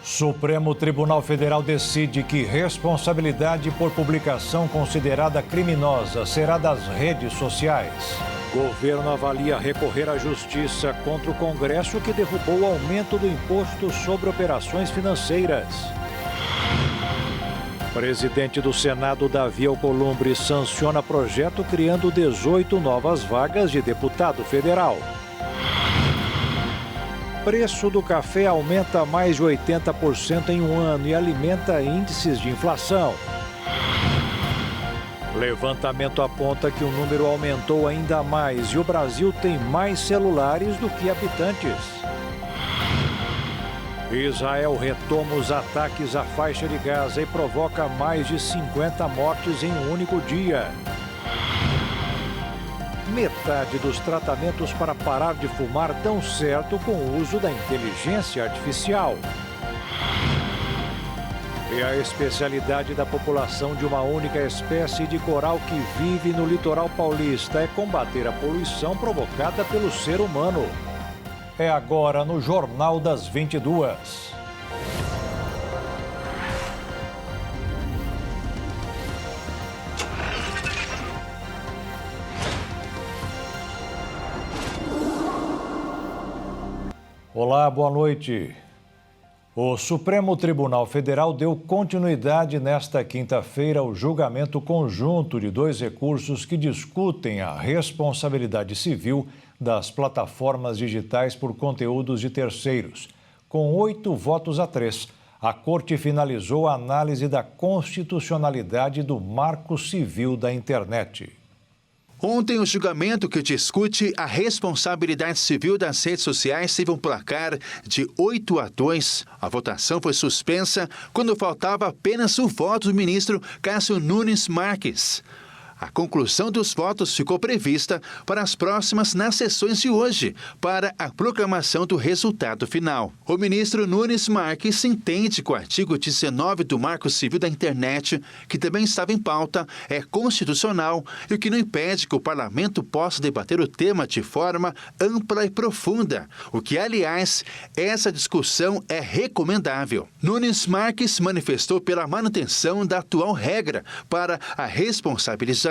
Supremo Tribunal Federal decide que responsabilidade por publicação considerada criminosa será das redes sociais. Governo avalia recorrer à justiça contra o Congresso que derrubou o aumento do imposto sobre operações financeiras. Presidente do Senado, Davi Alcolumbre, sanciona projeto criando 18 novas vagas de deputado federal. Preço do café aumenta mais de 80% em um ano e alimenta índices de inflação. Levantamento aponta que o número aumentou ainda mais e o Brasil tem mais celulares do que habitantes. Israel retoma os ataques à faixa de Gaza e provoca mais de 50 mortes em um único dia. Metade dos tratamentos para parar de fumar dão certo com o uso da inteligência artificial. E a especialidade da população de uma única espécie de coral que vive no litoral paulista é combater a poluição provocada pelo ser humano. É agora no Jornal das 22. Olá, boa noite. O Supremo Tribunal Federal deu continuidade nesta quinta-feira ao julgamento conjunto de 2 recursos que discutem a responsabilidade civil das plataformas digitais por conteúdos de terceiros. Com 8 votos a 3, a Corte finalizou a análise da constitucionalidade do Marco Civil da Internet. Ontem, o julgamento que discute a responsabilidade civil das redes sociais teve um placar de 8-2. A votação foi suspensa quando faltava apenas o voto do ministro Cássio Nunes Marques. A conclusão dos votos ficou prevista para as próximas nas sessões de hoje, para a proclamação do resultado final. O ministro Nunes Marques entende que o artigo 19 do Marco Civil da Internet, que também estava em pauta, é constitucional e o que não impede que o parlamento possa debater o tema de forma ampla e profunda, o que, aliás, essa discussão é recomendável. Nunes Marques manifestou pela manutenção da atual regra para a responsabilização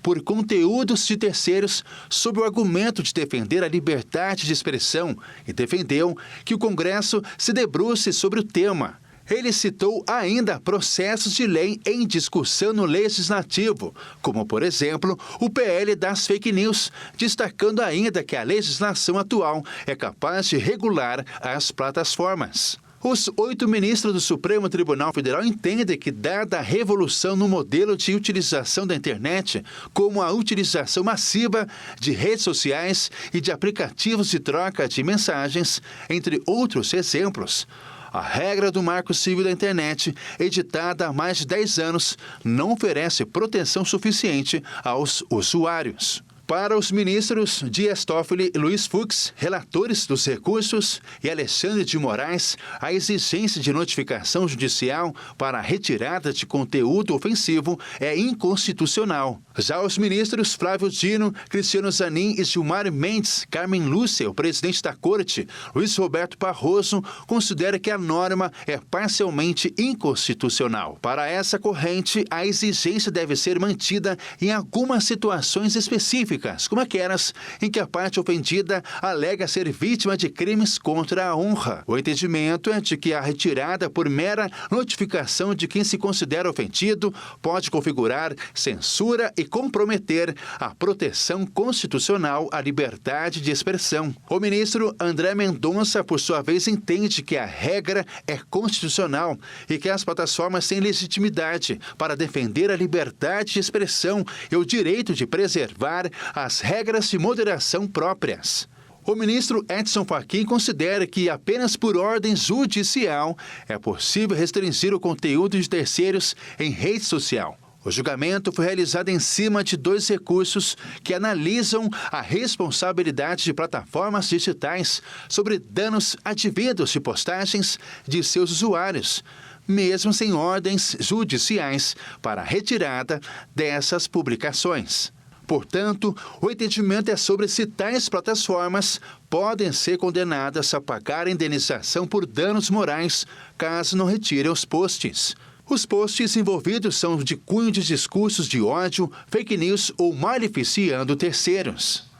por conteúdos de terceiros sob o argumento de defender a liberdade de expressão e defendeu que o Congresso se debruce sobre o tema. Ele citou ainda processos de lei em discussão no Legislativo, como, por exemplo, o PL das fake news, destacando ainda que a legislação atual é capaz de regular as plataformas. Os 8 ministros do Supremo Tribunal Federal entendem que, dada a revolução no modelo de utilização da internet, como a utilização massiva de redes sociais e de aplicativos de troca de mensagens, entre outros exemplos, a regra do Marco Civil da Internet, editada há mais de 10 anos, não oferece proteção suficiente aos usuários. Para os ministros Dias Toffoli e Luiz Fux, relatores dos recursos, e Alexandre de Moraes, a exigência de notificação judicial para a retirada de conteúdo ofensivo é inconstitucional. Já os ministros Flávio Dino, Cristiano Zanin e Gilmar Mendes, Carmen Lúcia, o presidente da Corte, Luiz Roberto Barroso, consideram que a norma é parcialmente inconstitucional. Para essa corrente, a exigência deve ser mantida em algumas situações específicas, como aquelas em que a parte ofendida alega ser vítima de crimes contra a honra. O entendimento é de que a retirada por mera notificação de quem se considera ofendido pode configurar censura e comprometer a proteção constitucional à liberdade de expressão. O ministro André Mendonça, por sua vez, entende que a regra é constitucional e que as plataformas têm legitimidade para defender a liberdade de expressão e o direito de preservar as regras de moderação próprias. O ministro Edson Fachin considera que apenas por ordem judicial é possível restringir o conteúdo de terceiros em rede social. O julgamento foi realizado em cima de 2 recursos que analisam a responsabilidade de plataformas digitais sobre danos advindos de postagens de seus usuários, mesmo sem ordens judiciais para a retirada dessas publicações. Portanto, o entendimento é sobre se tais plataformas podem ser condenadas a pagar a indenização por danos morais caso não retirem os posts. Os posts envolvidos são de cunho de discursos de ódio, fake news ou maleficiando terceiros.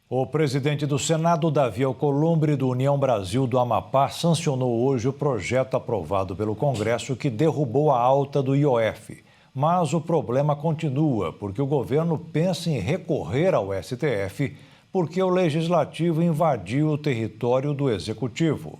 O presidente do Senado, Davi Alcolumbre, do União Brasil do Amapá, sancionou hoje o projeto aprovado pelo Congresso que derrubou a alta do IOF. Mas o problema continua, porque o governo pensa em recorrer ao STF, porque o Legislativo invadiu o território do Executivo.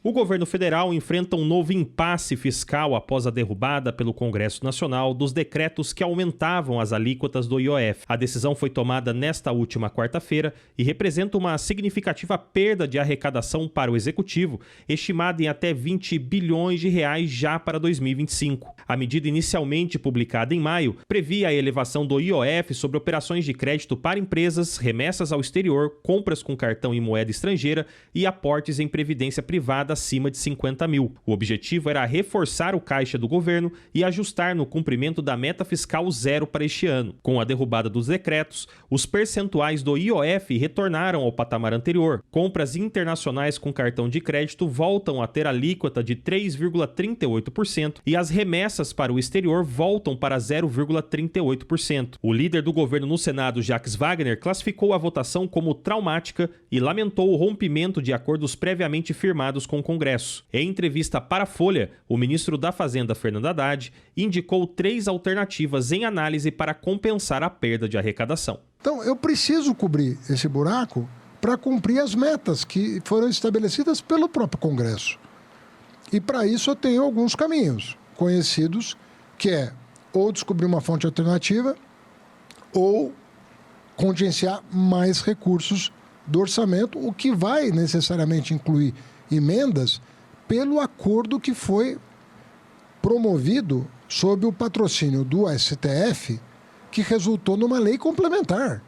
O governo federal enfrenta um novo impasse fiscal após a derrubada pelo Congresso Nacional dos decretos que aumentavam as alíquotas do IOF. A decisão foi tomada nesta última quarta-feira e representa uma significativa perda de arrecadação para o Executivo, estimada em até 20 bilhões de reais já para 2025. A medida inicialmente publicada em maio previa a elevação do IOF sobre operações de crédito para empresas, remessas ao exterior, compras com cartão em moeda estrangeira e aportes em previdência privada acima de 50 mil. O objetivo era reforçar o caixa do governo e ajustar no cumprimento da meta fiscal zero para este ano. Com a derrubada dos decretos, os percentuais do IOF retornaram ao patamar anterior. Compras internacionais com cartão de crédito voltam a ter alíquota de 3,38% e as remessas para o exterior voltam para 0,38%. O líder do governo no Senado, Jacques Wagner, classificou a votação como traumática e lamentou o rompimento de acordos previamente firmados com o Congresso. Em entrevista para a Folha, o ministro da Fazenda, Fernando Haddad, indicou 3 alternativas em análise para compensar a perda de arrecadação. Então, eu preciso cobrir esse buraco para cumprir as metas que foram estabelecidas pelo próprio Congresso. E para isso eu tenho alguns caminhos conhecidos, que é ou descobrir uma fonte alternativa ou contingenciar mais recursos do orçamento, o que vai necessariamente incluir emendas pelo acordo que foi promovido sob o patrocínio do STF, que resultou numa lei complementar.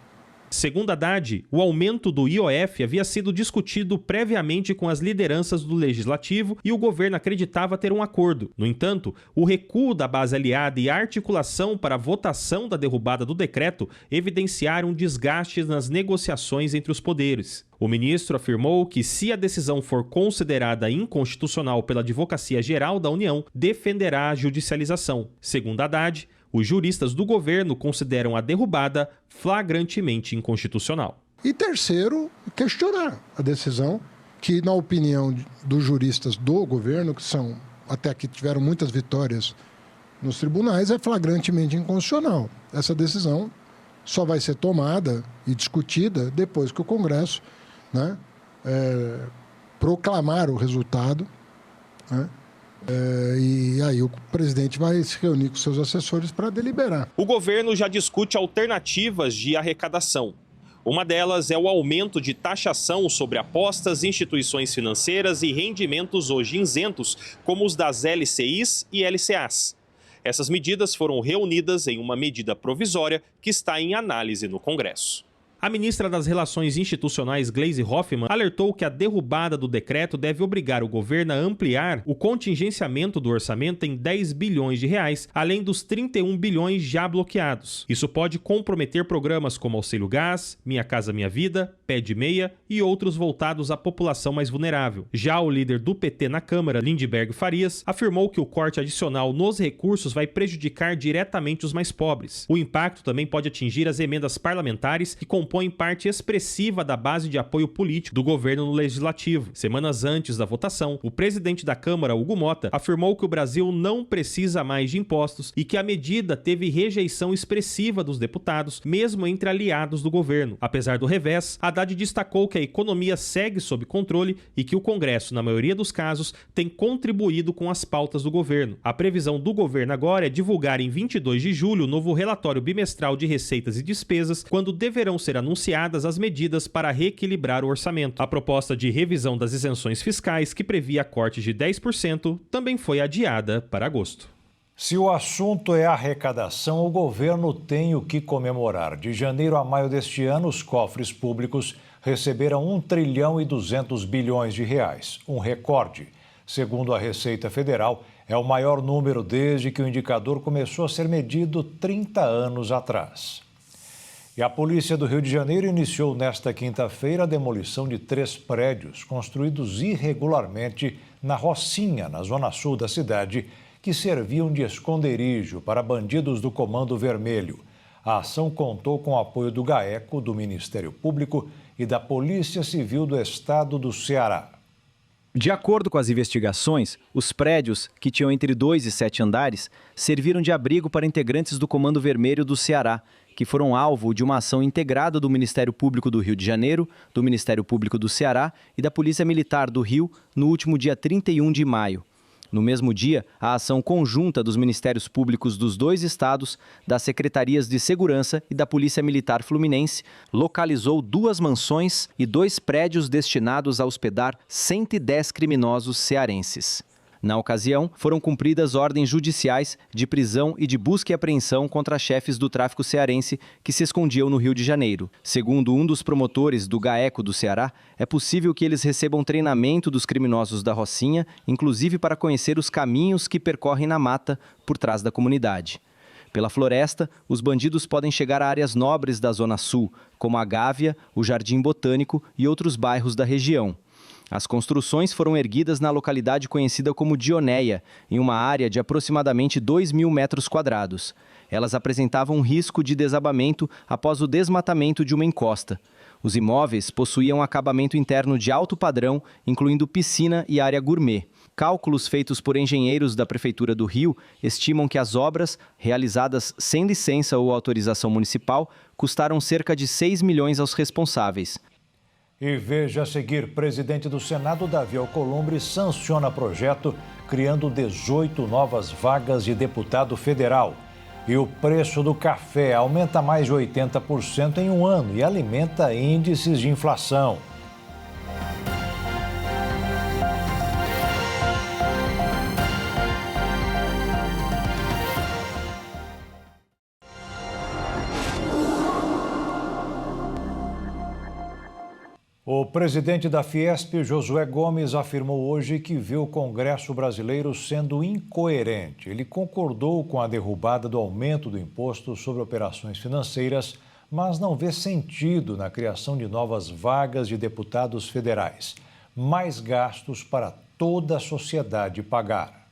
Segundo Haddad, o aumento do IOF havia sido discutido previamente com as lideranças do Legislativo e o governo acreditava ter um acordo. No entanto, o recuo da base aliada e a articulação para a votação da derrubada do decreto evidenciaram desgastes nas negociações entre os poderes. O ministro afirmou que, se a decisão for considerada inconstitucional pela Advocacia Geral da União, defenderá a judicialização. Segundo Haddad, os juristas do governo consideram a derrubada flagrantemente inconstitucional. E terceiro, questionar a decisão que, na opinião dos juristas do governo, que são até que tiveram muitas vitórias nos tribunais, é flagrantemente inconstitucional. Essa decisão só vai ser tomada e discutida depois que o Congresso, proclamar o resultado, e aí o presidente vai se reunir com seus assessores para deliberar. O governo já discute alternativas de arrecadação. Uma delas é o aumento de taxação sobre apostas, instituições financeiras e rendimentos hoje isentos, como os das LCIs e LCAs. Essas medidas foram reunidas em uma medida provisória que está em análise no Congresso. A ministra das Relações Institucionais, Gleisi Hoffmann, alertou que a derrubada do decreto deve obrigar o governo a ampliar o contingenciamento do orçamento em 10 bilhões de reais, além dos 31 bilhões já bloqueados. Isso pode comprometer programas como Auxílio Gás, Minha Casa Minha Vida, Pé de Meia e outros voltados à população mais vulnerável. Já o líder do PT na Câmara, Lindbergh Farias, afirmou que o corte adicional nos recursos vai prejudicar diretamente os mais pobres. O impacto também pode atingir as emendas parlamentares que compõem parte expressiva da base de apoio político do governo no Legislativo. Semanas antes da votação, o presidente da Câmara, Hugo Mota, afirmou que o Brasil não precisa mais de impostos e que a medida teve rejeição expressiva dos deputados, mesmo entre aliados do governo. Apesar do revés, Haddad destacou que a economia segue sob controle e que o Congresso, na maioria dos casos, tem contribuído com as pautas do governo. A previsão do governo agora é divulgar em 22 de julho o novo relatório bimestral de receitas e despesas, quando deverão ser anunciadas as medidas para reequilibrar o orçamento. A proposta de revisão das isenções fiscais, que previa corte de 10%, também foi adiada para agosto. Se o assunto é arrecadação, o governo tem o que comemorar. De janeiro a maio deste ano, os cofres públicos receberam 1 trilhão e 200 bilhões de reais, um recorde. Segundo a Receita Federal, é o maior número desde que o indicador começou a ser medido 30 anos atrás. E a polícia do Rio de Janeiro iniciou nesta quinta-feira a demolição de 3 prédios construídos irregularmente na Rocinha, na zona sul da cidade, que serviam de esconderijo para bandidos do Comando Vermelho. A ação contou com o apoio do GAECO, do Ministério Público e da Polícia Civil do Estado do Ceará. De acordo com as investigações, os prédios, que tinham entre 2 e 7 andares, serviram de abrigo para integrantes do Comando Vermelho do Ceará, que foram alvo de uma ação integrada do Ministério Público do Rio de Janeiro, do Ministério Público do Ceará e da Polícia Militar do Rio no último dia 31 de maio. No mesmo dia, a ação conjunta dos Ministérios Públicos dos 2 estados, das Secretarias de Segurança e da Polícia Militar Fluminense localizou 2 mansões e 2 prédios destinados a hospedar 110 criminosos cearenses. Na ocasião, foram cumpridas ordens judiciais de prisão e de busca e apreensão contra chefes do tráfico cearense que se escondiam no Rio de Janeiro. Segundo um dos promotores do GAECO do Ceará, é possível que eles recebam treinamento dos criminosos da Rocinha, inclusive para conhecer os caminhos que percorrem na mata por trás da comunidade. Pela floresta, os bandidos podem chegar a áreas nobres da Zona Sul, como a Gávea, o Jardim Botânico e outros bairros da região. As construções foram erguidas na localidade conhecida como Dionéia, em uma área de aproximadamente 2.000 metros quadrados. Elas apresentavam um risco de desabamento após o desmatamento de uma encosta. Os imóveis possuíam acabamento interno de alto padrão, incluindo piscina e área gourmet. Cálculos feitos por engenheiros da Prefeitura do Rio estimam que as obras, realizadas sem licença ou autorização municipal, custaram cerca de 6 milhões aos responsáveis. E veja a seguir, presidente do Senado, Davi Alcolumbre, sanciona projeto criando 18 novas vagas de deputado federal. E o preço do café aumenta mais de 80% em um ano e alimenta índices de inflação. O presidente da Fiesp, Josué Gomes, afirmou hoje que vê o Congresso brasileiro sendo incoerente. Ele concordou com a derrubada do aumento do imposto sobre operações financeiras, mas não vê sentido na criação de novas vagas de deputados federais. Mais gastos para toda a sociedade pagar.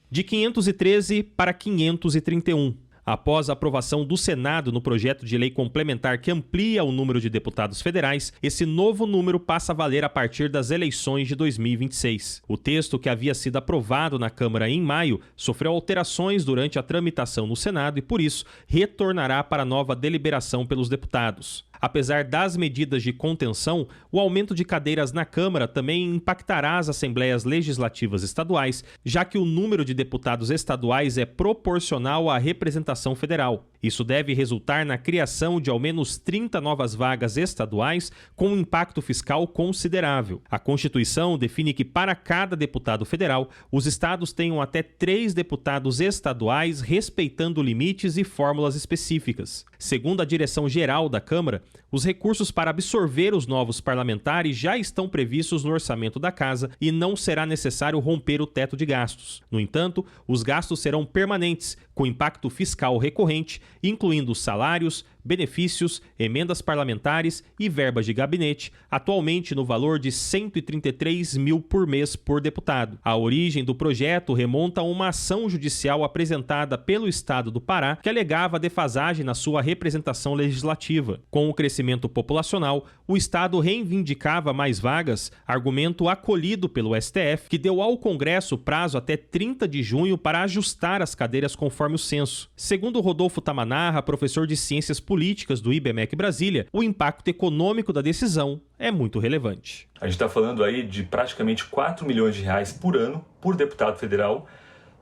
De 513 para 531. Após a aprovação do Senado no projeto de lei complementar que amplia o número de deputados federais, esse novo número passa a valer a partir das eleições de 2026. O texto, que havia sido aprovado na Câmara em maio, sofreu alterações durante a tramitação no Senado e, por isso, retornará para nova deliberação pelos deputados. Apesar das medidas de contenção, o aumento de cadeiras na Câmara também impactará as Assembleias Legislativas Estaduais, já que o número de deputados estaduais é proporcional à representação federal. Isso deve resultar na criação de ao menos 30 novas vagas estaduais com um impacto fiscal considerável. A Constituição define que para cada deputado federal, os estados tenham até 3 deputados estaduais, respeitando limites e fórmulas específicas. Segundo a direção-geral da Câmara, os recursos para absorver os novos parlamentares já estão previstos no orçamento da Casa e não será necessário romper o teto de gastos. No entanto, os gastos serão permanentes, com impacto fiscal recorrente, incluindo salários, benefícios, emendas parlamentares e verbas de gabinete, atualmente no valor de R$ 133 mil por mês por deputado. A origem do projeto remonta a uma ação judicial apresentada pelo Estado do Pará, que alegava defasagem na sua representação legislativa. Com o crescimento populacional, o Estado reivindicava mais vagas, argumento acolhido pelo STF, que deu ao Congresso prazo até 30 de junho para ajustar as cadeiras conforme o censo. Segundo Rodolfo Tamanarra, professor de Ciências Políticas do IBMEC Brasília, o impacto econômico da decisão é muito relevante. A gente está falando aí de praticamente 4 milhões de reais por ano por deputado federal,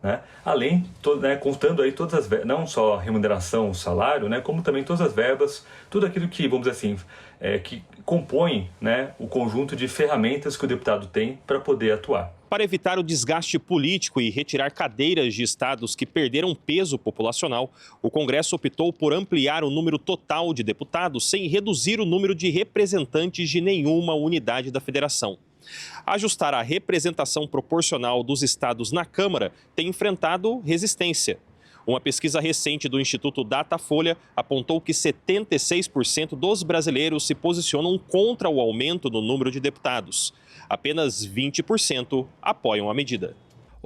né? Além, contando aí todas as verbas, não só a remuneração, o salário, né? Como também todas as verbas, tudo aquilo que, vamos dizer assim, que compõe, né, o conjunto de ferramentas que o deputado tem para poder atuar. Para evitar o desgaste político e retirar cadeiras de estados que perderam peso populacional, o Congresso optou por ampliar o número total de deputados sem reduzir o número de representantes de nenhuma unidade da federação. Ajustar a representação proporcional dos estados na Câmara tem enfrentado resistência. Uma pesquisa recente do Instituto Datafolha apontou que 76% dos brasileiros se posicionam contra o aumento no número de deputados. Apenas 20% apoiam a medida.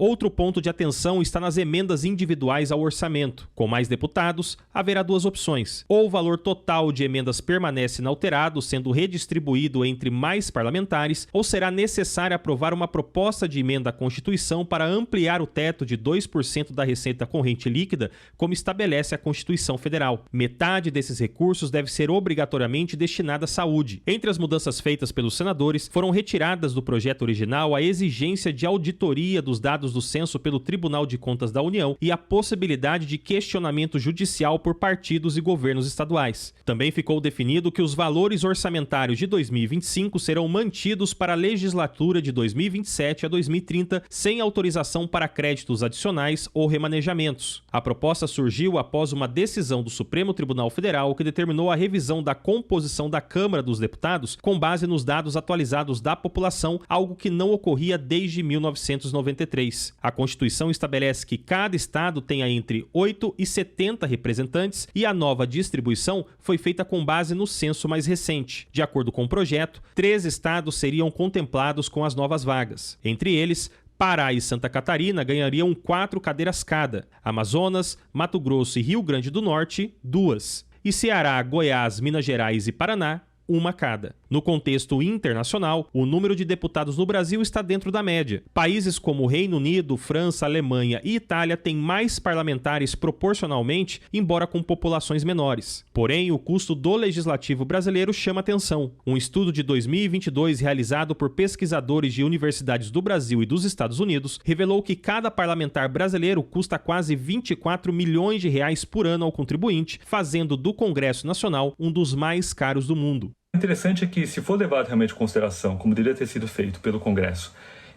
Outro ponto de atenção está nas emendas individuais ao orçamento. Com mais deputados, haverá duas opções. Ou o valor total de emendas permanece inalterado, sendo redistribuído entre mais parlamentares, ou será necessário aprovar uma proposta de emenda à Constituição para ampliar o teto de 2% da receita corrente líquida, como estabelece a Constituição Federal. Metade desses recursos deve ser obrigatoriamente destinada à saúde. Entre as mudanças feitas pelos senadores, foram retiradas do projeto original a exigência de auditoria dos dados do censo pelo Tribunal de Contas da União e a possibilidade de questionamento judicial por partidos e governos estaduais. Também ficou definido que os valores orçamentários de 2025 serão mantidos para a legislatura de 2027 a 2030, sem autorização para créditos adicionais ou remanejamentos. A proposta surgiu após uma decisão do Supremo Tribunal Federal que determinou a revisão da composição da Câmara dos Deputados com base nos dados atualizados da população, algo que não ocorria desde 1993. A Constituição estabelece que cada estado tenha entre 8 e 70 representantes e a nova distribuição foi feita com base no censo mais recente. De acordo com o projeto, 3 estados seriam contemplados com as novas vagas. Entre eles, Pará e Santa Catarina ganhariam 4 cadeiras cada, Amazonas, Mato Grosso e Rio Grande do Norte, 2, e Ceará, Goiás, Minas Gerais e Paraná, 1 cada. No contexto internacional, o número de deputados no Brasil está dentro da média. Países como Reino Unido, França, Alemanha e Itália têm mais parlamentares proporcionalmente, embora com populações menores. Porém, o custo do legislativo brasileiro chama atenção. Um estudo de 2022 realizado por pesquisadores de universidades do Brasil e dos Estados Unidos revelou que cada parlamentar brasileiro custa quase 24 milhões de reais por ano ao contribuinte, fazendo do Congresso Nacional um dos mais caros do mundo. O interessante é que, se for levado realmente em consideração, como deveria ter sido feito pelo Congresso,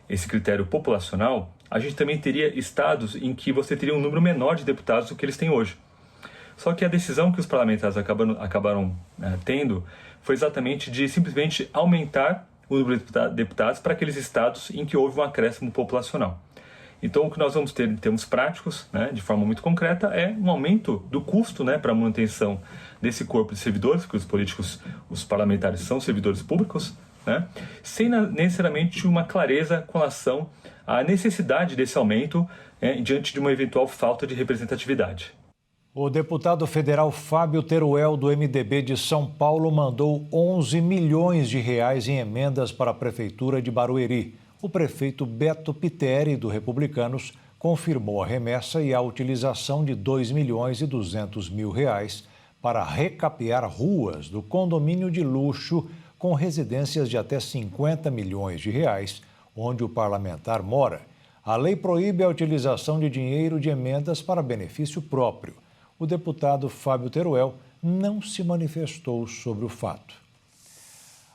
esse critério populacional, a gente também teria estados em que você teria um número menor de deputados do que eles têm hoje. Só que a decisão que os parlamentares acabaram tendo foi exatamente de simplesmente aumentar o número de deputados para aqueles estados em que houve um acréscimo populacional. Então, o que nós vamos ter em termos práticos, de forma muito concreta, é um aumento do custo para a manutenção desse corpo de servidores, porque os políticos, os parlamentares são servidores públicos, sem necessariamente uma clareza com relação à necessidade desse aumento diante de uma eventual falta de representatividade. O deputado federal Fábio Teruel, do MDB de São Paulo, mandou 11 milhões de reais em emendas para a Prefeitura de Barueri. O prefeito Beto Piteri, do Republicanos, confirmou a remessa e a utilização de 2 milhões e 200 mil reais para recapear ruas do condomínio de luxo com residências de até 50 milhões de reais, onde o parlamentar mora. A lei proíbe a utilização de dinheiro de emendas para benefício próprio. O deputado Fábio Teruel não se manifestou sobre o fato.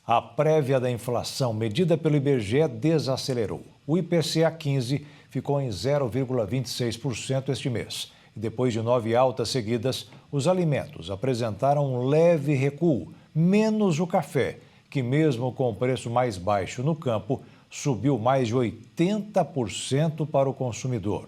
A prévia da inflação medida pelo IBGE desacelerou. O IPCA 15 ficou em 0,26% este mês. E depois de 9 altas seguidas, os alimentos apresentaram um leve recuo, menos o café, que mesmo com o preço mais baixo no campo, subiu mais de 80% para o consumidor.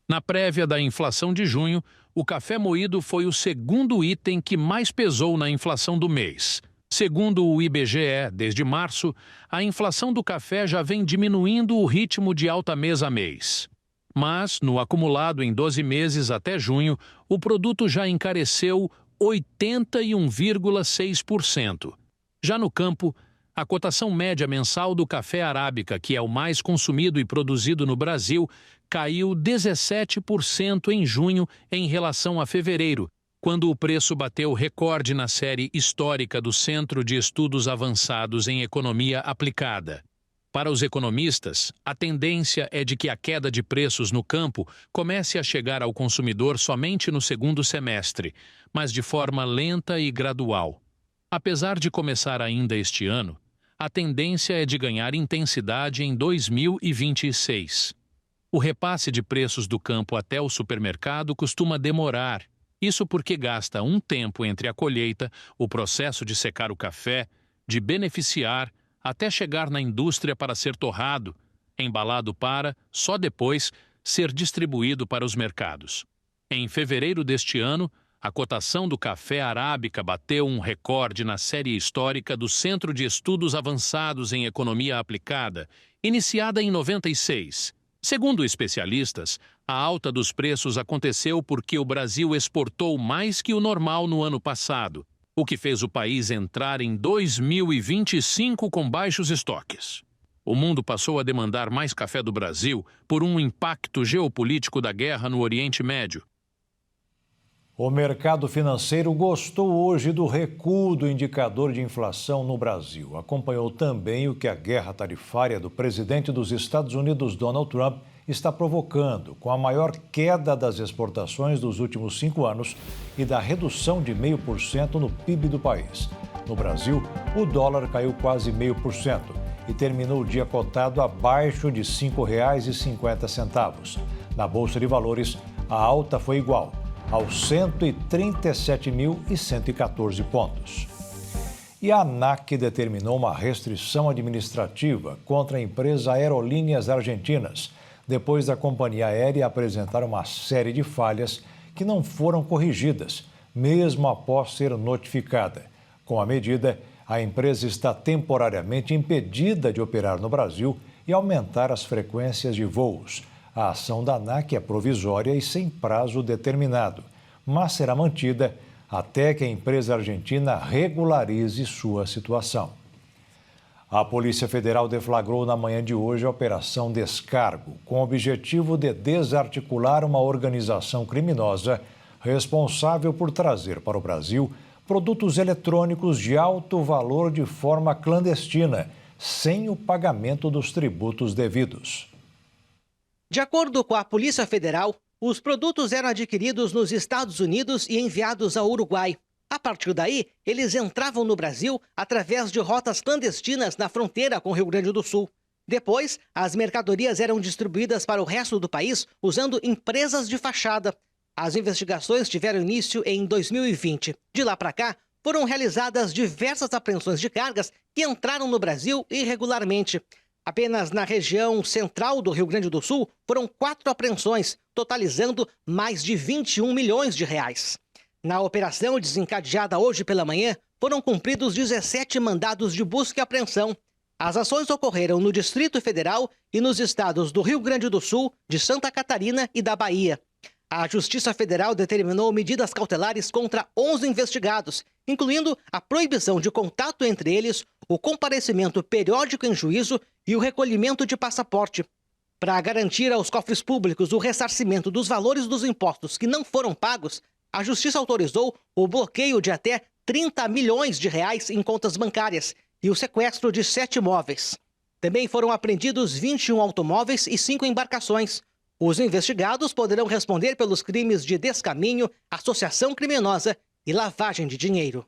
Na prévia da inflação de junho, o café moído foi o segundo item que mais pesou na inflação do mês. Segundo o IBGE, desde março, a inflação do café já vem diminuindo o ritmo de alta mês a mês. Mas, no acumulado em 12 meses até junho, o produto já encareceu 81,6%. Já no campo, a cotação média mensal do café arábica, que é o mais consumido e produzido no Brasil, caiu 17% em junho em relação a fevereiro, quando o preço bateu recorde na série histórica do Centro de Estudos Avançados em Economia Aplicada. Para os economistas, a tendência é de que a queda de preços no campo comece a chegar ao consumidor somente no segundo semestre, mas de forma lenta e gradual. Apesar de começar ainda este ano, a tendência é de ganhar intensidade em 2026. O repasse de preços do campo até o supermercado costuma demorar. Isso porque gasta um tempo entre a colheita, o processo de secar o café, de beneficiar, até chegar na indústria para ser torrado, embalado para, só depois, ser distribuído para os mercados. Em fevereiro deste ano, a cotação do café arábica bateu um recorde na série histórica do Centro de Estudos Avançados em Economia Aplicada, iniciada em 96. Segundo especialistas, a alta dos preços aconteceu porque o Brasil exportou mais que o normal no ano passado, o que fez o país entrar em 2025 com baixos estoques. O mundo passou a demandar mais café do Brasil por um impacto geopolítico da guerra no Oriente Médio. O mercado financeiro gostou hoje do recuo do indicador de inflação no Brasil. Acompanhou também o que a guerra tarifária do presidente dos Estados Unidos, Donald Trump, está provocando, com a maior queda das exportações dos últimos 5 anos e da redução de 0,5% no PIB do país. No Brasil, o dólar caiu quase 0,5% e terminou o dia cotado abaixo de R$ 5,50. Na Bolsa de Valores, a alta foi igual, aos 137.114 pontos. E a ANAC determinou uma restrição administrativa contra a empresa Aerolíneas Argentinas, depois da companhia aérea apresentar uma série de falhas que não foram corrigidas, mesmo após ser notificada. Com a medida, a empresa está temporariamente impedida de operar no Brasil e aumentar as frequências de voos. A ação da ANAC é provisória e sem prazo determinado, mas será mantida até que a empresa argentina regularize sua situação. A Polícia Federal deflagrou na manhã de hoje a Operação Descargo, com o objetivo de desarticular uma organização criminosa responsável por trazer para o Brasil produtos eletrônicos de alto valor de forma clandestina, sem o pagamento dos tributos devidos. De acordo com a Polícia Federal, os produtos eram adquiridos nos Estados Unidos e enviados ao Uruguai. A partir daí, eles entravam no Brasil através de rotas clandestinas na fronteira com o Rio Grande do Sul. Depois, as mercadorias eram distribuídas para o resto do país usando empresas de fachada. As investigações tiveram início em 2020. De lá para cá, foram realizadas diversas apreensões de cargas que entraram no Brasil irregularmente. Apenas na região central do Rio Grande do Sul, foram 4 apreensões, totalizando mais de 21 milhões de reais. Na operação desencadeada hoje pela manhã, foram cumpridos 17 mandados de busca e apreensão. As ações ocorreram no Distrito Federal e nos estados do Rio Grande do Sul, de Santa Catarina e da Bahia. A Justiça Federal determinou medidas cautelares contra 11 investigados, incluindo a proibição de contato entre eles, o comparecimento periódico em juízo e o recolhimento de passaporte. Para garantir aos cofres públicos o ressarcimento dos valores dos impostos que não foram pagos, a Justiça autorizou o bloqueio de até 30 milhões de reais em contas bancárias e o sequestro de 7 imóveis. Também foram apreendidos 21 automóveis e 5 embarcações. Os investigados poderão responder pelos crimes de descaminho, associação criminosa e lavagem de dinheiro.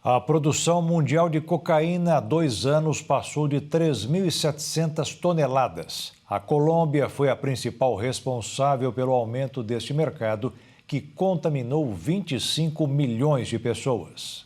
A produção mundial de cocaína há 2 anos passou de 3.700 toneladas. A Colômbia foi a principal responsável pelo aumento deste mercado, que contaminou 25 milhões de pessoas.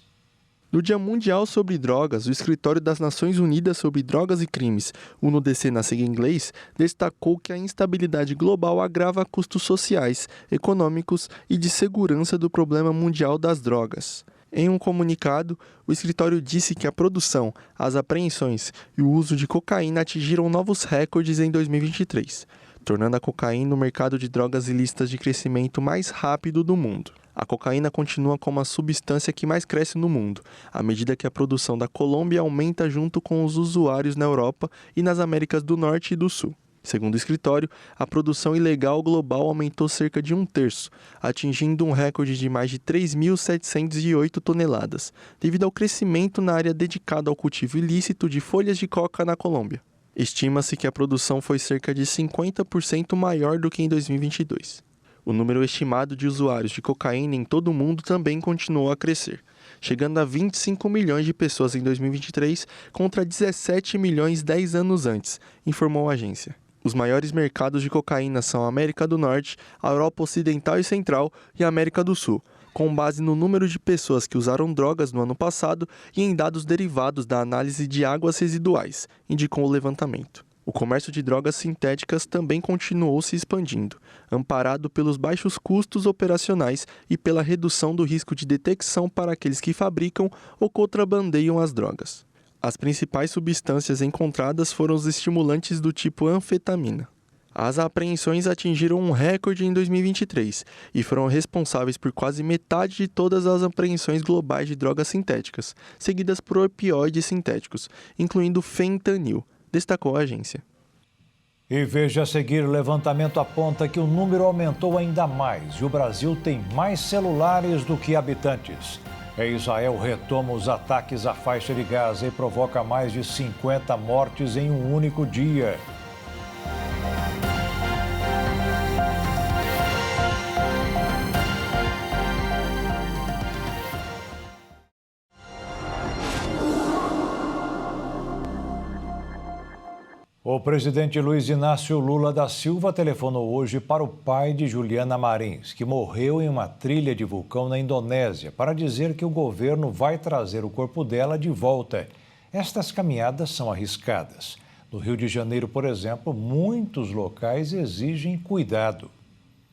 No Dia Mundial sobre Drogas, o Escritório das Nações Unidas sobre Drogas e Crimes, UNODC na sigla em inglês, destacou que a instabilidade global agrava custos sociais, econômicos e de segurança do problema mundial das drogas. Em um comunicado, o escritório disse que a produção, as apreensões e o uso de cocaína atingiram novos recordes em 2023, tornando a cocaína o mercado de drogas ilícitas de crescimento mais rápido do mundo. A cocaína continua como a substância que mais cresce no mundo, à medida que a produção da Colômbia aumenta junto com os usuários na Europa e nas Américas do Norte e do Sul. Segundo o escritório, a produção ilegal global aumentou cerca de 1/3, atingindo um recorde de mais de 3.708 toneladas, devido ao crescimento na área dedicada ao cultivo ilícito de folhas de coca na Colômbia. Estima-se que a produção foi cerca de 50% maior do que em 2022. O número estimado de usuários de cocaína em todo o mundo também continuou a crescer, chegando a 25 milhões de pessoas em 2023 contra 17 milhões 10 anos antes, informou a agência. Os maiores mercados de cocaína são a América do Norte, a Europa Ocidental e Central e a América do Sul, com base no número de pessoas que usaram drogas no ano passado e em dados derivados da análise de águas residuais, indicou o levantamento. O comércio de drogas sintéticas também continuou se expandindo, amparado pelos baixos custos operacionais e pela redução do risco de detecção para aqueles que fabricam ou contrabandeiam as drogas. As principais substâncias encontradas foram os estimulantes do tipo anfetamina. As apreensões atingiram um recorde em 2023 e foram responsáveis por quase metade de todas as apreensões globais de drogas sintéticas, seguidas por opioides sintéticos, incluindo fentanil, destacou a agência. E veja a seguir, o levantamento aponta que o número aumentou ainda mais e o Brasil tem mais celulares do que habitantes. Israel retoma os ataques à faixa de Gaza e provoca mais de 50 mortes em um único dia. O presidente Luiz Inácio Lula da Silva telefonou hoje para o pai de Juliana Marins, que morreu em uma trilha de vulcão na Indonésia, para dizer que o governo vai trazer o corpo dela de volta. Estas caminhadas são arriscadas. No Rio de Janeiro, por exemplo, muitos locais exigem cuidado.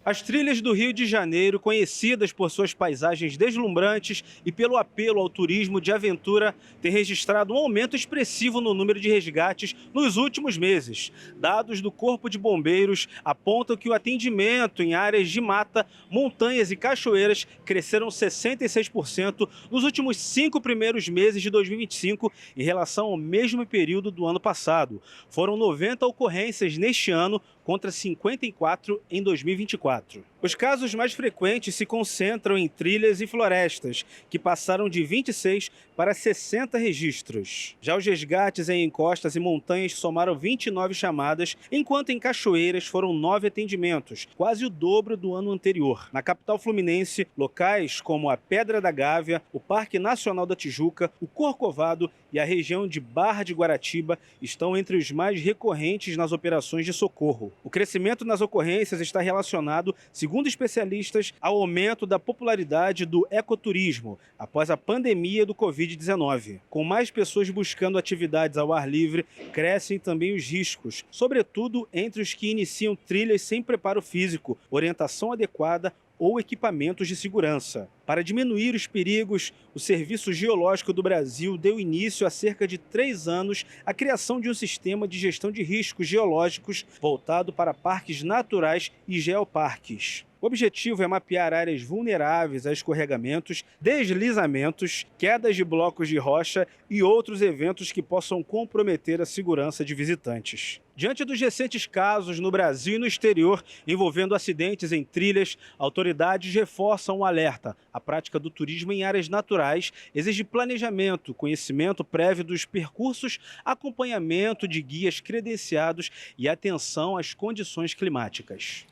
As trilhas do Rio de Janeiro, conhecidas por suas paisagens deslumbrantes e pelo apelo ao turismo de aventura, têm registrado um aumento expressivo no número de resgates nos últimos meses. Dados do Corpo de Bombeiros apontam que o atendimento em áreas de mata, montanhas e cachoeiras cresceram 66% nos últimos 5 primeiros meses de 2025 em relação ao mesmo período do ano passado. Foram 90 ocorrências neste ano, contra 54 em 2024. Os casos mais frequentes se concentram em trilhas e florestas, que passaram de 26 para 60 registros. Já os resgates em encostas e montanhas somaram 29 chamadas, enquanto em cachoeiras foram 9 atendimentos, quase o dobro do ano anterior. Na capital fluminense, locais como a Pedra da Gávea, o Parque Nacional da Tijuca, o Corcovado e a região de Barra de Guaratiba estão entre os mais recorrentes nas operações de socorro. O crescimento nas ocorrências está relacionado, segundo especialistas, ao aumento da popularidade do ecoturismo após a pandemia do Covid-19. Com mais pessoas buscando atividades ao ar livre, crescem também os riscos, sobretudo entre os que iniciam trilhas sem preparo físico, orientação adequada ou equipamentos de segurança. Para diminuir os perigos, o Serviço Geológico do Brasil deu início há cerca de 3 anos à criação de um sistema de gestão de riscos geológicos voltado para parques naturais e geoparques. O objetivo é mapear áreas vulneráveis a escorregamentos, deslizamentos, quedas de blocos de rocha e outros eventos que possam comprometer a segurança de visitantes. Diante dos recentes casos no Brasil e no exterior envolvendo acidentes em trilhas, autoridades reforçam o alerta. A prática do turismo em áreas naturais exige planejamento, conhecimento prévio dos percursos, acompanhamento de guias credenciados e atenção às condições climáticas.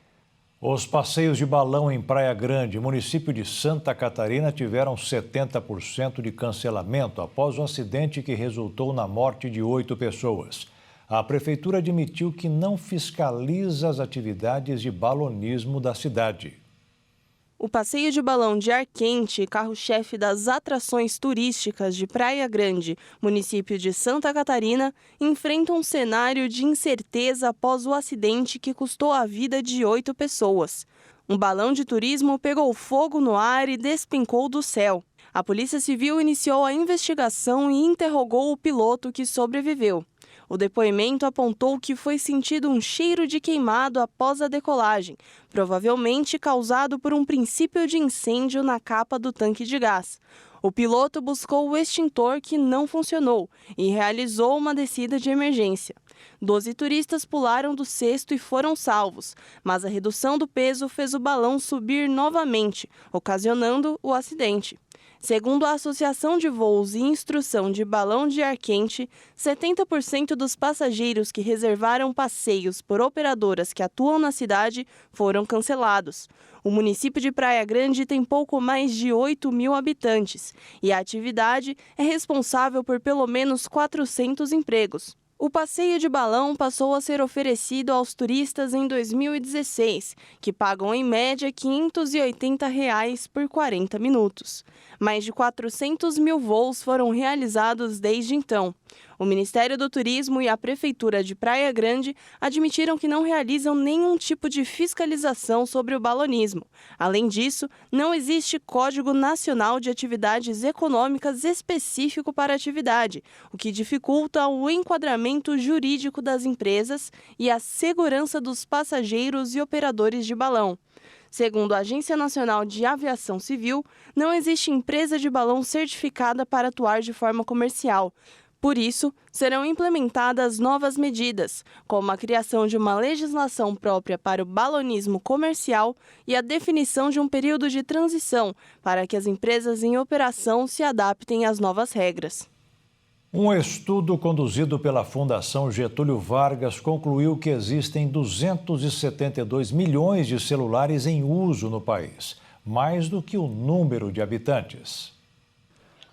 Os passeios de balão em Praia Grande, município de Santa Catarina, tiveram 70% de cancelamento após o acidente que resultou na morte de 8 pessoas. A prefeitura admitiu que não fiscaliza as atividades de balonismo da cidade. O passeio de balão de ar quente, carro-chefe das atrações turísticas de Praia Grande, município de Santa Catarina, enfrenta um cenário de incerteza após o acidente que custou a vida de 8 pessoas. Um balão de turismo pegou fogo no ar e despencou do céu. A Polícia Civil iniciou a investigação e interrogou o piloto que sobreviveu. O depoimento apontou que foi sentido um cheiro de queimado após a decolagem, provavelmente causado por um princípio de incêndio na capa do tanque de gás. O piloto buscou o extintor que não funcionou e realizou uma descida de emergência. 12 turistas pularam do cesto e foram salvos, mas a redução do peso fez o balão subir novamente, ocasionando o acidente. Segundo a Associação de Voos e Instrução de Balão de Ar Quente, 70% dos passageiros que reservaram passeios por operadoras que atuam na cidade foram cancelados. O município de Praia Grande tem pouco mais de 8 mil habitantes e a atividade é responsável por pelo menos 400 empregos. O passeio de balão passou a ser oferecido aos turistas em 2016, que pagam em média R$ 580 por 40 minutos. Mais de 400 mil voos foram realizados desde então. O Ministério do Turismo e a Prefeitura de Praia Grande admitiram que não realizam nenhum tipo de fiscalização sobre o balonismo. Além disso, não existe Código Nacional de Atividades Econômicas específico para a atividade, o que dificulta o enquadramento jurídico das empresas e a segurança dos passageiros e operadores de balão. Segundo a Agência Nacional de Aviação Civil, não existe empresa de balão certificada para atuar de forma comercial. Por isso, serão implementadas novas medidas, como a criação de uma legislação própria para o balonismo comercial e a definição de um período de transição para que as empresas em operação se adaptem às novas regras. Um estudo conduzido pela Fundação Getúlio Vargas concluiu que existem 272 milhões de celulares em uso no país, mais do que o número de habitantes.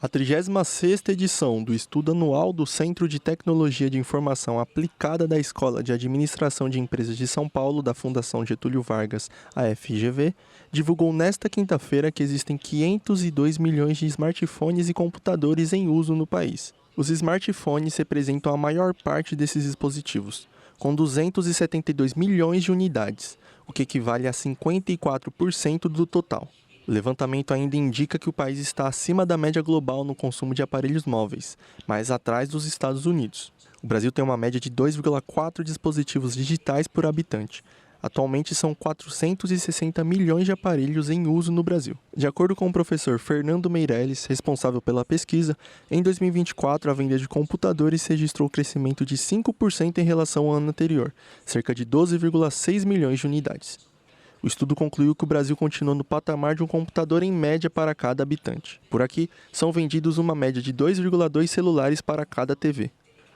A 36ª edição do Estudo Anual do Centro de Tecnologia de Informação Aplicada da Escola de Administração de Empresas de São Paulo, da Fundação Getúlio Vargas, a FGV, divulgou nesta quinta-feira que existem 502 milhões de smartphones e computadores em uso no país. Os smartphones representam a maior parte desses dispositivos, com 272 milhões de unidades, o que equivale a 54% do total. O levantamento ainda indica que o país está acima da média global no consumo de aparelhos móveis, mas atrás dos Estados Unidos. O Brasil tem uma média de 2,4 dispositivos digitais por habitante. Atualmente são 460 milhões de aparelhos em uso no Brasil. De acordo com o professor Fernando Meirelles, responsável pela pesquisa, em 2024 a venda de computadores registrou crescimento de 5% em relação ao ano anterior, cerca de 12,6 milhões de unidades. O estudo concluiu que o Brasil continua no patamar de um computador em média para cada habitante. Por aqui, são vendidos uma média de 2,2 celulares para cada TV.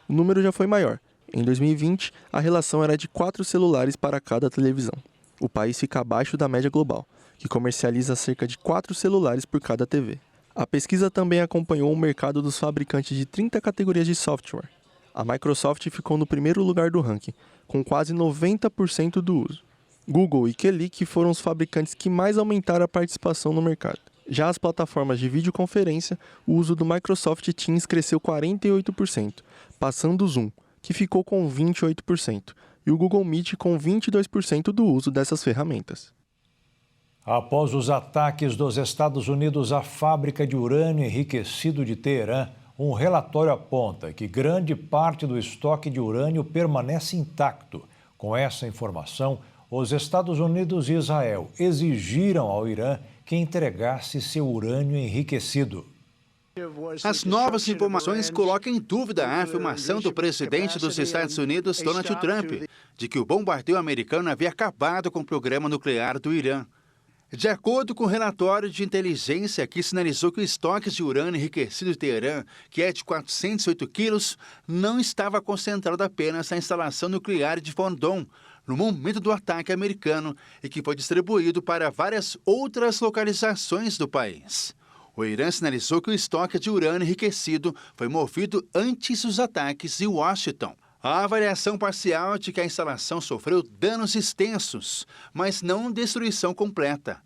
O número já foi maior. Em 2020, a relação era de 4 celulares para cada televisão. O país fica abaixo da média global, que comercializa cerca de 4 celulares por cada TV. A pesquisa também acompanhou o mercado dos fabricantes de 30 categorias de software. A Microsoft ficou no primeiro lugar do ranking, com quase 90% do uso. Google e Kelly foram os fabricantes que mais aumentaram a participação no mercado. Já as plataformas de videoconferência, o uso do Microsoft Teams cresceu 48%, passando o Zoom, que ficou com 28%, e o Google Meet com 22% do uso dessas ferramentas. Após os ataques dos Estados Unidos à fábrica de urânio enriquecido de Teherã, um relatório aponta que grande parte do estoque de urânio permanece intacto. Com essa informação, os Estados Unidos e Israel exigiram ao Irã que entregasse seu urânio enriquecido. As novas informações colocam em dúvida a afirmação do presidente dos Estados Unidos, Donald Trump, de que o bombardeio americano havia acabado com o programa nuclear do Irã. De acordo com o relatório de inteligência que sinalizou que o estoque de urânio enriquecido de Teherã, que é de 408 quilos, não estava concentrado apenas na instalação nuclear de Fordon, no momento do ataque americano, e que foi distribuído para várias outras localizações do país. O Irã sinalizou que o estoque de urânio enriquecido foi movido antes dos ataques em Washington. A avaliação parcial de que a instalação sofreu danos extensos, mas não destruição completa.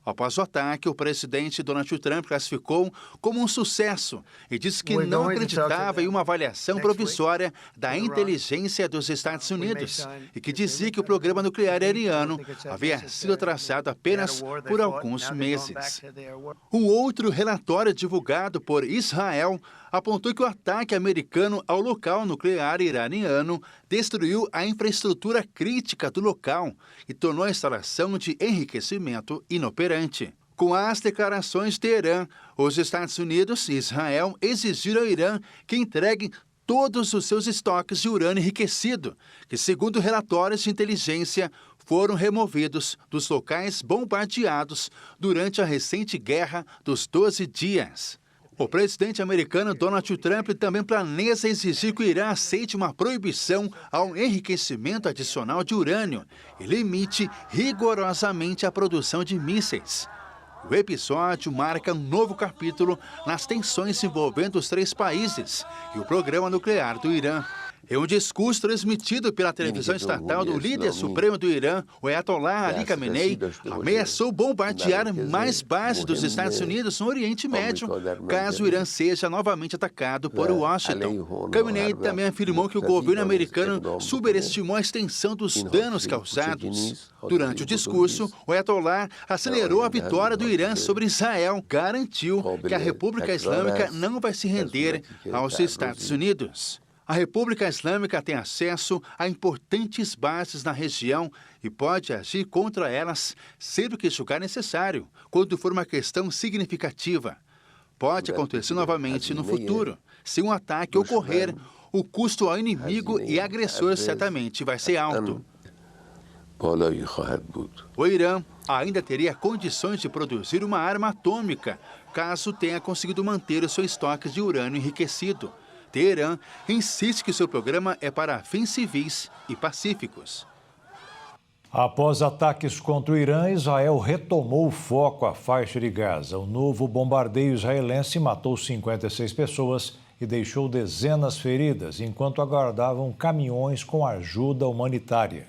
Após o ataque, o presidente Donald Trump classificou como um sucesso e disse que não acreditava em uma avaliação provisória da inteligência dos Estados Unidos e que dizia que o programa nuclear iraniano havia sido atrasado apenas por alguns meses. Um outro relatório divulgado por Israel apontou que o ataque americano ao local nuclear iraniano destruiu a infraestrutura crítica do local e tornou a instalação de enriquecimento inoperante. Com as declarações de Teherã, os Estados Unidos e Israel exigiram ao Irã que entregue todos os seus estoques de urânio enriquecido, que, segundo relatórios de inteligência, foram removidos dos locais bombardeados durante a recente Guerra dos 12 Dias. O presidente americano Donald Trump também planeja exigir que o Irã aceite uma proibição ao enriquecimento adicional de urânio e limite rigorosamente a produção de mísseis. O episódio marca um novo capítulo nas tensões envolvendo os três países e o programa nuclear do Irã, Em um discurso transmitido pela televisão estatal do líder supremo do Irã, o Ayatollah Ali Khamenei, ameaçou bombardear mais bases dos Estados Unidos no Oriente Médio, caso o Irã seja novamente atacado por Washington. Khamenei também afirmou que o governo americano superestimou a extensão dos danos causados. Durante o discurso, o Ayatollah acelerou a vitória do Irã sobre Israel, garantiu que a República Islâmica não vai se render aos Estados Unidos. A República Islâmica tem acesso a importantes bases na região e pode agir contra elas sempre que julgar necessário, quando for uma questão significativa. Pode acontecer novamente no futuro. Se um ataque ocorrer, o custo ao inimigo e agressor certamente vai ser alto. O Irã ainda teria condições de produzir uma arma atômica, caso tenha conseguido manter os seus estoques de urânio enriquecido. Teherã insiste que seu programa é para fins civis e pacíficos. Após ataques contra o Irã, Israel retomou o foco à faixa de Gaza. O novo bombardeio israelense matou 56 pessoas e deixou dezenas feridas, enquanto aguardavam caminhões com ajuda humanitária.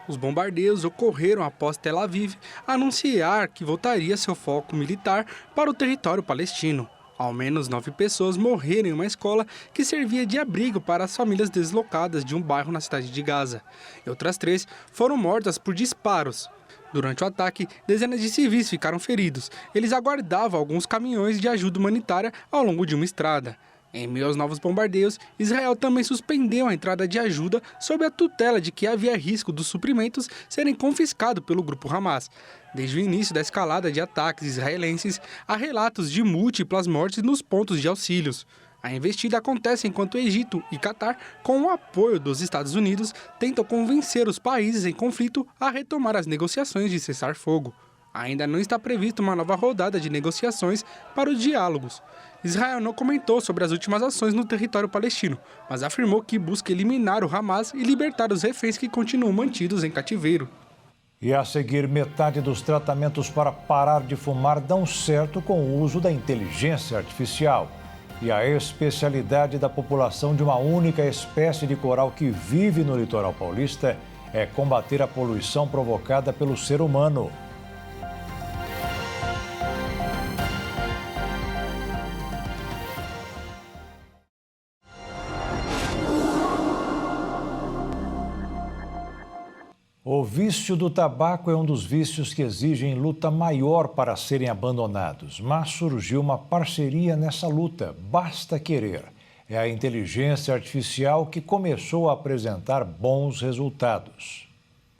Os bombardeios ocorreram após Tel Aviv anunciar que voltaria seu foco militar para o território palestino. Ao menos 9 pessoas morreram em uma escola que servia de abrigo para as famílias deslocadas de um bairro na cidade de Gaza. E outras 3 foram mortas por disparos. Durante o ataque, dezenas de civis ficaram feridos. Eles aguardavam alguns caminhões de ajuda humanitária ao longo de uma estrada. Em meio aos novos bombardeios, Israel também suspendeu a entrada de ajuda sob a tutela de que havia risco dos suprimentos serem confiscados pelo grupo Hamas. Desde o início da escalada de ataques israelenses, há relatos de múltiplas mortes nos pontos de auxílios. A investida acontece enquanto o Egito e Catar, com o apoio dos Estados Unidos, tentam convencer os países em conflito a retomar as negociações de cessar-fogo. Ainda não está prevista uma nova rodada de negociações para os diálogos. Israel não comentou sobre as últimas ações no território palestino, mas afirmou que busca eliminar o Hamas e libertar os reféns que continuam mantidos em cativeiro. E a seguir, metade dos tratamentos para parar de fumar dão certo com o uso da inteligência artificial. E a especialidade da população de uma única espécie de coral que vive no litoral paulista é combater a poluição provocada pelo ser humano. O vício do tabaco é um dos vícios que exigem luta maior para serem abandonados. Mas surgiu uma parceria nessa luta, basta querer. É a inteligência artificial que começou a apresentar bons resultados.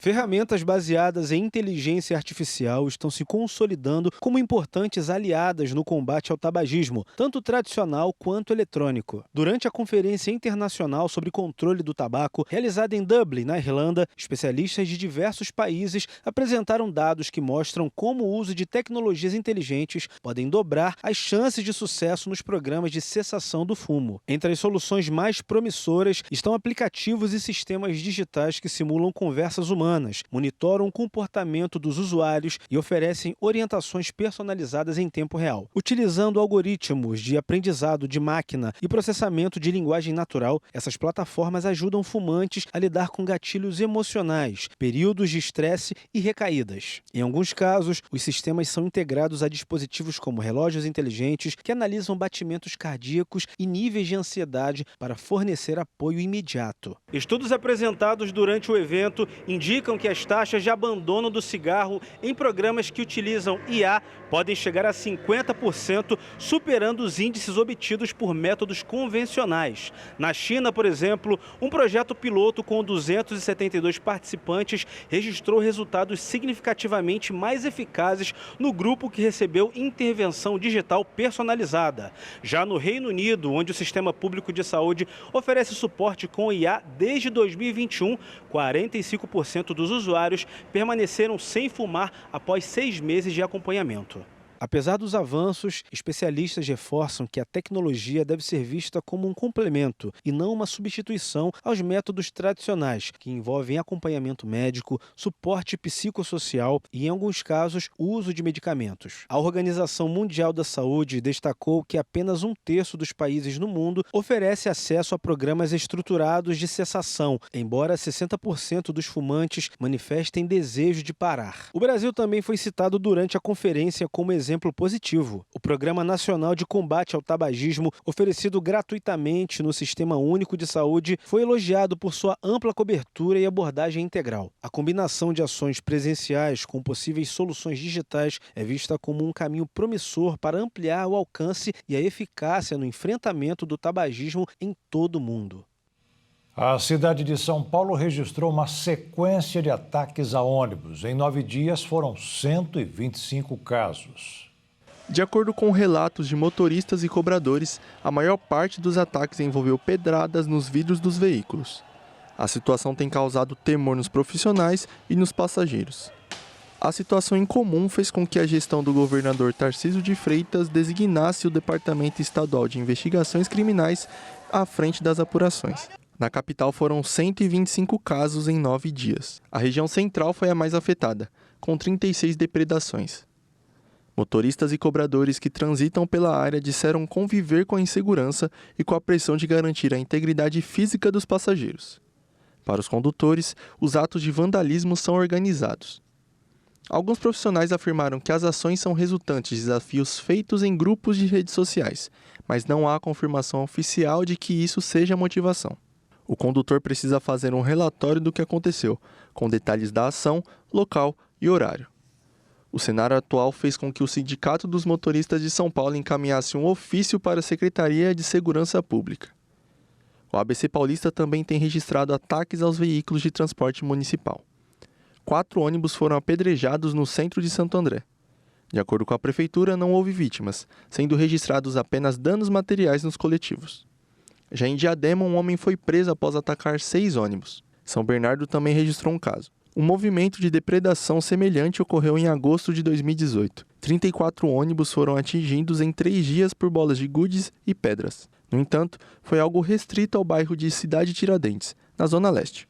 Ferramentas baseadas em inteligência artificial estão se consolidando como importantes aliadas no combate ao tabagismo, tanto tradicional quanto eletrônico. Durante a Conferência Internacional sobre Controle do Tabaco, realizada em Dublin, na Irlanda, especialistas de diversos países apresentaram dados que mostram como o uso de tecnologias inteligentes podem dobrar as chances de sucesso nos programas de cessação do fumo. Entre as soluções mais promissoras estão aplicativos e sistemas digitais que simulam conversas humanas, monitoram o comportamento dos usuários e oferecem orientações personalizadas em tempo real. Utilizando algoritmos de aprendizado de máquina e processamento de linguagem natural, essas plataformas ajudam fumantes a lidar com gatilhos emocionais, períodos de estresse e recaídas. Em alguns casos, os sistemas são integrados a dispositivos como relógios inteligentes que analisam batimentos cardíacos e níveis de ansiedade para fornecer apoio imediato. Estudos apresentados durante o evento indicam que as taxas de abandono do cigarro em programas que utilizam IA podem chegar a 50%, superando os índices obtidos por métodos convencionais. Na China, por exemplo, um projeto piloto com 272 participantes registrou resultados significativamente mais eficazes no grupo que recebeu intervenção digital personalizada. Já no Reino Unido, onde o Sistema Público de Saúde oferece suporte com IA desde 2021, 45% dos usuários permaneceram sem fumar após 6 meses de acompanhamento. Apesar dos avanços, especialistas reforçam que a tecnologia deve ser vista como um complemento e não uma substituição aos métodos tradicionais, que envolvem acompanhamento médico, suporte psicossocial e, em alguns casos, o uso de medicamentos. A Organização Mundial da Saúde destacou que apenas 1/3 dos países no mundo oferece acesso a programas estruturados de cessação, embora 60% dos fumantes manifestem desejo de parar. O Brasil também foi citado durante a conferência como exemplo positivo. O Programa Nacional de Combate ao Tabagismo, oferecido gratuitamente no Sistema Único de Saúde, foi elogiado por sua ampla cobertura e abordagem integral. A combinação de ações presenciais com possíveis soluções digitais é vista como um caminho promissor para ampliar o alcance e a eficácia no enfrentamento do tabagismo em todo o mundo. A cidade de São Paulo registrou uma sequência de ataques a ônibus. Em 9 dias foram 125 casos. De acordo com relatos de motoristas e cobradores, a maior parte dos ataques envolveu pedradas nos vidros dos veículos. A situação tem causado temor nos profissionais e nos passageiros. A situação incomum fez com que a gestão do governador Tarcísio de Freitas designasse o Departamento Estadual de Investigações Criminais à frente das apurações. Na capital foram 125 casos em 9 dias. A região central foi a mais afetada, com 36 depredações. Motoristas e cobradores que transitam pela área disseram conviver com a insegurança e com a pressão de garantir a integridade física dos passageiros. Para os condutores, os atos de vandalismo são organizados. Alguns profissionais afirmaram que as ações são resultantes de desafios feitos em grupos de redes sociais, mas não há confirmação oficial de que isso seja a motivação. O condutor precisa fazer um relatório do que aconteceu, com detalhes da ação, local e horário. O cenário atual fez com que o Sindicato dos Motoristas de São Paulo encaminhasse um ofício para a Secretaria de Segurança Pública. O ABC Paulista também tem registrado ataques aos veículos de transporte municipal. 4 ônibus foram apedrejados no centro de Santo André. De acordo com a Prefeitura, não houve vítimas, sendo registrados apenas danos materiais nos coletivos. Já em Diadema, um homem foi preso após atacar 6 ônibus. São Bernardo também registrou um caso. Um movimento de depredação semelhante ocorreu em agosto de 2018. 34 ônibus foram atingidos em 3 dias por bolas de gudes e pedras. No entanto, foi algo restrito ao bairro de Cidade Tiradentes, na Zona Leste.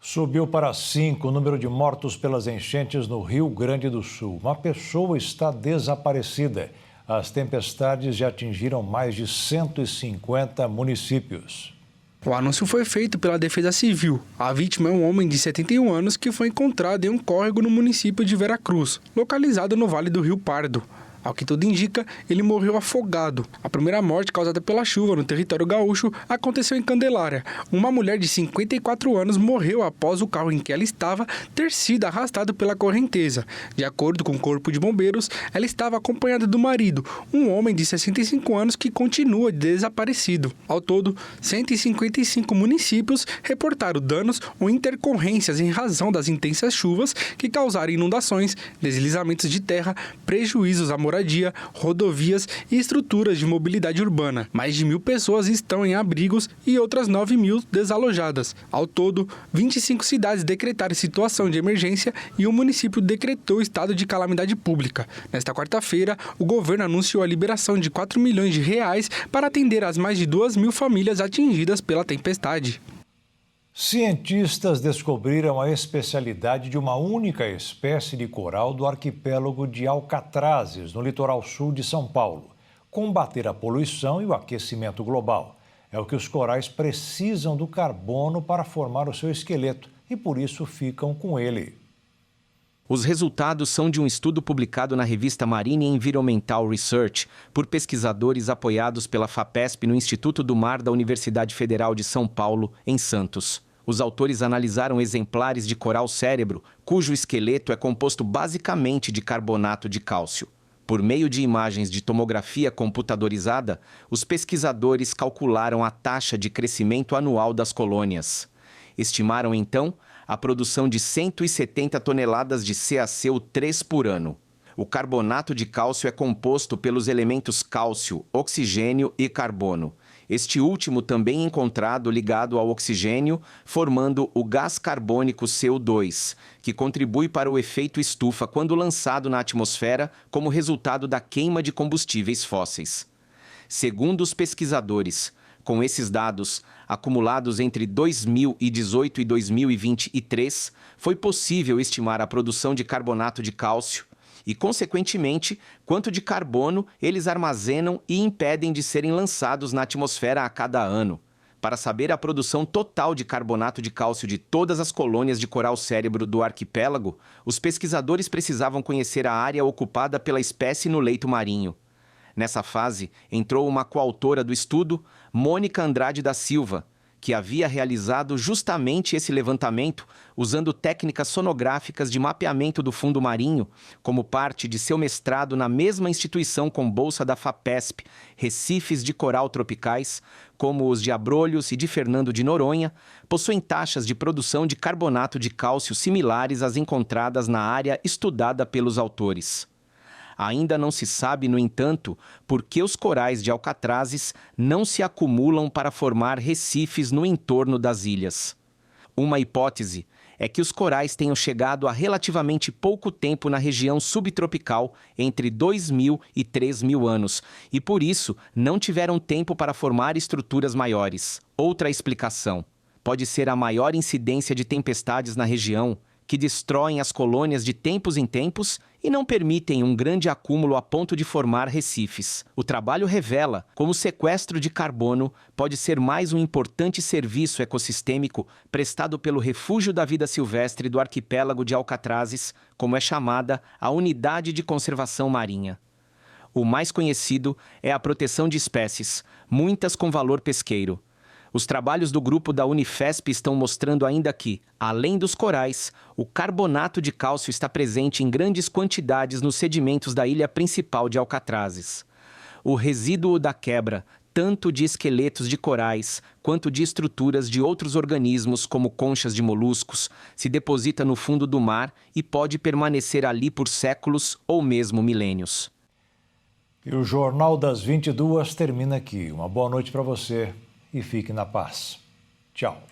Subiu para 5 o número de mortos pelas enchentes no Rio Grande do Sul. Uma pessoa está desaparecida. As tempestades já atingiram mais de 150 municípios. O anúncio foi feito pela Defesa Civil. A vítima é um homem de 71 anos que foi encontrado em um córrego no município de Veracruz, localizado no Vale do Rio Pardo. Ao que tudo indica, ele morreu afogado. A primeira morte causada pela chuva no território gaúcho aconteceu em Candelária. Uma mulher de 54 anos morreu após o carro em que ela estava ter sido arrastado pela correnteza. De acordo com o Corpo de Bombeiros, ela estava acompanhada do marido, um homem de 65 anos que continua desaparecido. Ao todo, 155 municípios reportaram danos ou intercorrências em razão das intensas chuvas que causaram inundações, deslizamentos de terra, prejuízos à moradia, rodovias e estruturas de mobilidade urbana. Mais de 1.000 pessoas estão em abrigos e outras 9.000 desalojadas. Ao todo, 25 cidades decretaram situação de emergência e o município decretou estado de calamidade pública. Nesta quarta-feira, o governo anunciou a liberação de R$4 milhões para atender as mais de 2.000 famílias atingidas pela tempestade. Cientistas descobriram a especialidade de uma única espécie de coral do arquipélago de Alcatrazes, no litoral sul de São Paulo. Combater a poluição e o aquecimento global. É o que os corais precisam do carbono para formar o seu esqueleto e por isso ficam com ele. Os resultados são de um estudo publicado na revista Marine Environmental Research por pesquisadores apoiados pela FAPESP no Instituto do Mar da Universidade Federal de São Paulo, em Santos. Os autores analisaram exemplares de coral cérebro, cujo esqueleto é composto basicamente de carbonato de cálcio. Por meio de imagens de tomografia computadorizada, os pesquisadores calcularam a taxa de crescimento anual das colônias. Estimaram, então, a produção de 170 toneladas de CaCO3 por ano. O carbonato de cálcio é composto pelos elementos cálcio, oxigênio e carbono. este último também encontrado ligado ao oxigênio, formando o gás carbônico CO2, que contribui para o efeito estufa quando lançado na atmosfera como resultado da queima de combustíveis fósseis. Segundo os pesquisadores, com esses dados, acumulados entre 2018 e 2023, foi possível estimar a produção de carbonato de cálcio e, consequentemente, quanto de carbono eles armazenam e impedem de serem lançados na atmosfera a cada ano. Para saber a produção total de carbonato de cálcio de todas as colônias de coral cérebro do arquipélago, os pesquisadores precisavam conhecer a área ocupada pela espécie no leito marinho. Nessa fase, entrou uma coautora do estudo, Mônica Andrade da Silva, que havia realizado justamente esse levantamento usando técnicas sonográficas de mapeamento do fundo marinho, como parte de seu mestrado na mesma instituição com bolsa da FAPESP, recifes de coral tropicais, como os de Abrolhos e de Fernando de Noronha, possuem taxas de produção de carbonato de cálcio similares às encontradas na área estudada pelos autores. Ainda não se sabe, no entanto, por que os corais de alcatrazes não se acumulam para formar recifes no entorno das ilhas. Uma hipótese é que os corais tenham chegado há relativamente pouco tempo na região subtropical, entre 2.000 e 3.000 anos, e por isso não tiveram tempo para formar estruturas maiores. Outra explicação pode ser a maior incidência de tempestades na região, que destroem as colônias de tempos em tempos e não permitem um grande acúmulo a ponto de formar recifes. O trabalho revela como o sequestro de carbono pode ser mais um importante serviço ecossistêmico prestado pelo Refúgio da Vida Silvestre do Arquipélago de Alcatrazes, como é chamada a Unidade de Conservação Marinha. O mais conhecido é a proteção de espécies, muitas com valor pesqueiro. Os trabalhos do grupo da Unifesp estão mostrando ainda que, além dos corais, o carbonato de cálcio está presente em grandes quantidades nos sedimentos da ilha principal de Alcatrazes. O resíduo da quebra, tanto de esqueletos de corais quanto de estruturas de outros organismos, como conchas de moluscos, se deposita no fundo do mar e pode permanecer ali por séculos ou mesmo milênios. E o Jornal das 22 termina aqui. Uma boa noite para você. E fique na paz. Tchau.